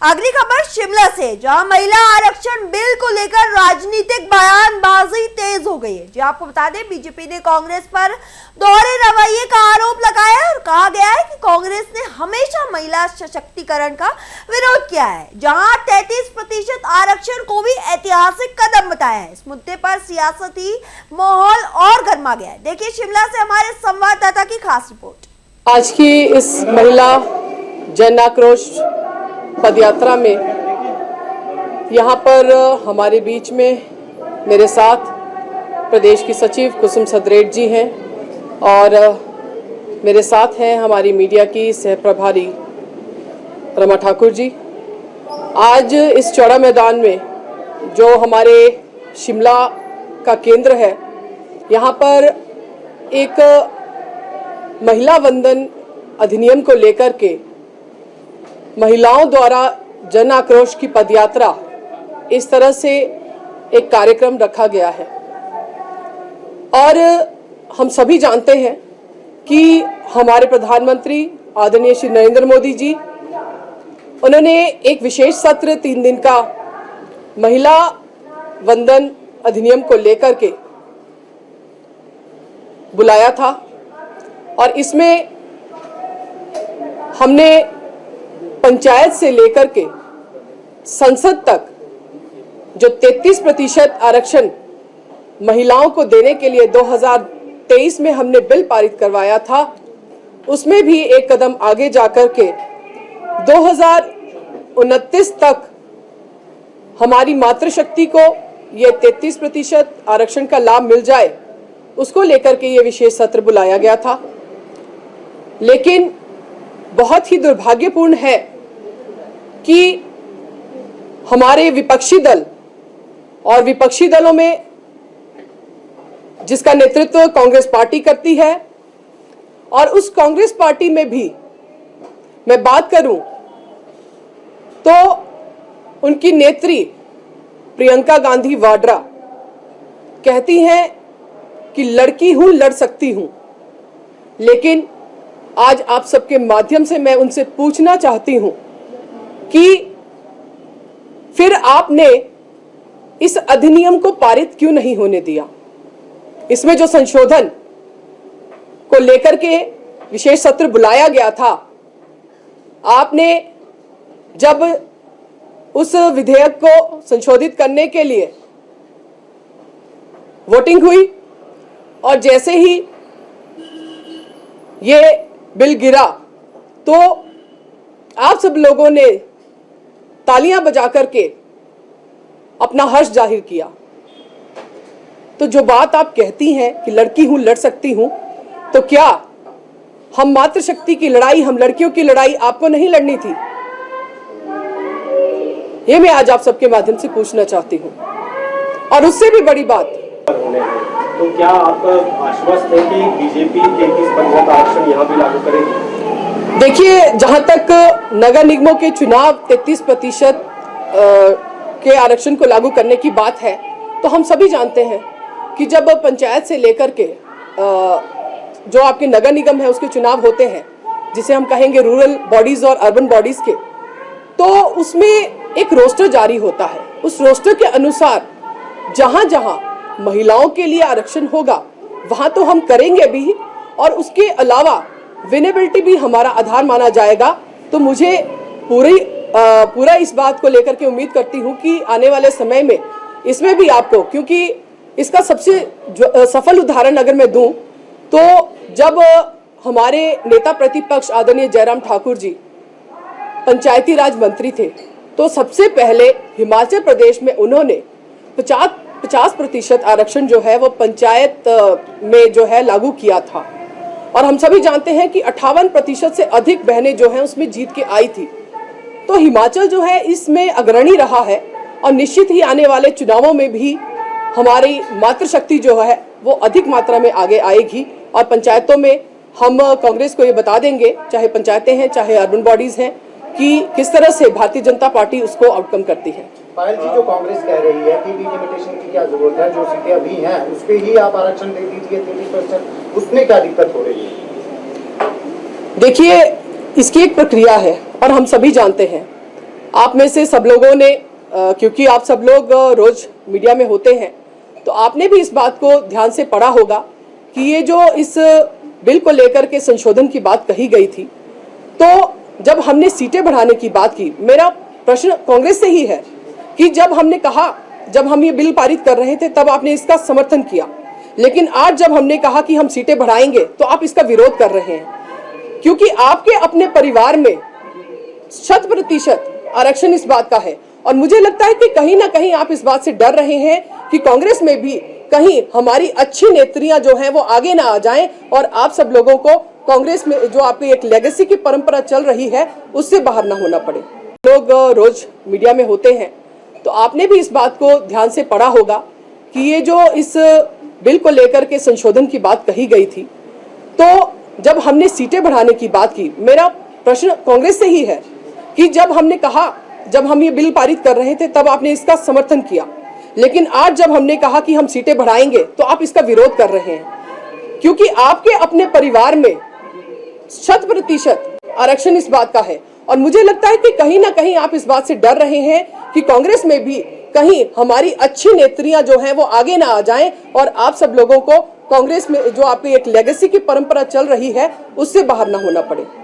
अगली खबर शिमला से, जहां महिला आरक्षण बिल को लेकर राजनीतिक बयानबाजी तेज हो गई है। जी आपको बता दें, बीजेपी ने कांग्रेस पर दोहरे रवैये का आरोप लगाया है और कहा गया है कि कांग्रेस ने हमेशा महिला सशक्तिकरण का विरोध किया है, जहां 33% आरक्षण को भी ऐतिहासिक कदम बताया है। इस मुद्दे पर सियासती माहौल और गर्मा गया है। देखिए शिमला से हमारे संवाददाता की खास रिपोर्ट। आज की इस महिला जन आक्रोश पदयात्रा में यहाँ पर हमारे बीच में मेरे साथ प्रदेश की सचिव कुसुम सदरेट जी हैं और मेरे साथ हैं हमारी मीडिया की सह प्रभारी रमा ठाकुर जी। आज इस चौड़ा मैदान में जो हमारे शिमला का केंद्र है, यहाँ पर एक महिला वंदन अधिनियम को लेकर के महिलाओं द्वारा जन आक्रोश की पदयात्रा इस तरह से एक कार्यक्रम रखा गया है। और हम सभी जानते हैं कि हमारे प्रधानमंत्री आदरणीय श्री नरेंद्र मोदी जी, उन्होंने एक विशेष सत्र 3 दिन का महिला वंदन अधिनियम को लेकर के बुलाया था और इसमें हमने पंचायत से लेकर के संसद तक जो 33% आरक्षण महिलाओं को देने के लिए 2023 में हमने बिल पारित करवाया था, उसमें भी एक कदम आगे जाकर के 2029 तक हमारी मातृशक्ति को ये 33% आरक्षण का लाभ मिल जाए, उसको लेकर के ये विशेष सत्र बुलाया गया था। लेकिन बहुत ही दुर्भाग्यपूर्ण है कि हमारे विपक्षी दल और विपक्षी दलों में जिसका नेतृत्व कांग्रेस पार्टी करती है, और उस कांग्रेस पार्टी में भी मैं बात करूं तो उनकी नेत्री प्रियंका गांधी वाड्रा कहती हैं कि लड़की हूं, लड़ सकती हूं। लेकिन आज आप सबके माध्यम से मैं उनसे पूछना चाहती हूं कि फिर आपने इस अधिनियम को पारित क्यों नहीं होने दिया। इसमें जो संशोधन को लेकर के विशेष सत्र बुलाया गया था, आपने जब उस विधेयक को संशोधित करने के लिए वोटिंग हुई और जैसे ही ये बिल गिरा तो आप सब लोगों ने तालियां बजा करके अपना हर्ष जाहिर किया। तो जो बात आप कहती हैं कि लड़की हूं, लड़ सकती हूं, तो क्या हम मातृशक्ति की लड़ाई, हम लड़कियों की लड़ाई आपको नहीं लड़नी थी? ये मैं आज आप सबके माध्यम से पूछना चाहती हूं। और उससे भी बड़ी बात, तो क्या आप आश्वस्त हैं कि बीजेपी 33% आरक्षण यहाँ भी लागू करेगी? देखिए, जहां तक नगर निगमों के चुनाव 33% के आरक्षण को लागू करने की बात है, तो हम सभी जानते हैं कि जब पंचायत से लेकर के जो आपके नगर निगम है उसके चुनाव होते हैं, जिसे हम कहेंगे रूरल बॉडीज और अर्बन बॉडीज के, तो उसमें एक रोस्टर जारी होता है। उस रोस्टर के अनुसार जहां जहां महिलाओं के लिए आरक्षण होगा वहां तो हम करेंगे भी, और उसके अलावा विनेबिलिटी भी हमारा आधार माना जाएगा। तो मुझे पूरा इस बात को लेकर के उम्मीद करती हूं कि आने वाले समय में इसमें भी आपको, क्योंकि इसका सबसे सफल उदाहरण अगर मैं दूं तो जब हमारे नेता प्रतिपक्ष आदरणीय जयराम ठाकुर जी पंचायती राज मंत्री थे, तो सबसे पहले हिमाचल प्रदेश में उन्होंने 50% आरक्षण जो है वो पंचायत में जो है लागू किया था। और हम सभी जानते हैं कि 58% से अधिक बहनें जो हैं उसमें जीत के आई थी। तो हिमाचल जो है इसमें अग्रणी रहा है और निश्चित ही आने वाले चुनावों में भी हमारी मातृशक्ति जो है वो अधिक मात्रा में आगे आएगी। और पंचायतों में हम कांग्रेस को ये बता देंगे, चाहे पंचायतें हैं चाहे अर्बन बॉडीज हैं, कि किस तरह से भारतीय जनता पार्टी उसको आउटकम करती है। पायल जी, जो कांग्रेस कह रही है कि डिलिमिटेशन की क्या जरूरत है, जो सीटें अभी हैं उस पे ही आप आरक्षण दे दीजिए 33%, उसमें क्या दिक्कत हो रही है? देखिए, इसकी एक प्रक्रिया है और हम सभी जानते हैं आप में से सब लोगों ने क्योंकि आप सब लोग रोज मीडिया में होते हैं, तो आपने भी इस बात को ध्यान से पढ़ा होगा कि ये जो इस बिल को लेकर के संशोधन की बात कही गई थी, तो जब हमने सीटें बढ़ाने की बात की, मेरा प्रश्न कांग्रेस से ही है कि जब हमने कहा, जब हम ये बिल पारित कर रहे थे तब आपने इसका समर्थन किया, लेकिन आज जब हमने कहा कि हम सीटें बढ़ाएंगे तो आप इसका विरोध कर रहे हैं, क्योंकि आपके अपने परिवार में 100% आरक्षण इस बात का है। और मुझे लगता है कि कहीं ना कहीं आप इस बात से डर रहे हैं कि कांग्रेस में भी कहीं हमारी अच्छी नेत्रियां जो हैं वो आगे ना आ जाएं और आप सब लोगों को कांग्रेस में जो आपकी एक लेगेसी की परंपरा चल रही है उससे बाहर ना होना पड़े। लोग रोज मीडिया में होते हैं, तो आपने भी इस बात को ध्यान से पढ़ा होगा कि ये जो इस बिल को लेकर के संशोधन की बात कही गई थी, तो जब हमने सीटें बढ़ाने की बात की, मेरा प्रश्न कांग्रेस से ही है कि जब हमने कहा, जब हम ये बिल पारित कर रहे थे तब आपने इसका समर्थन किया, लेकिन आज जब हमने कहा कि हम सीटें बढ़ाएंगे तो आप इसका विरोध कर रहे हैं, क्योंकि आपके अपने परिवार में 100% आरक्षण इस बात का है। और मुझे लगता है कि कहीं ना कहीं आप इस बात से डर रहे हैं कि कांग्रेस में भी कहीं हमारी अच्छी नेत्रियां जो हैं वो आगे ना आ जाएं और आप सब लोगों को कांग्रेस में जो आपकी एक लेगेसी की परंपरा चल रही है उससे बाहर ना होना पड़े।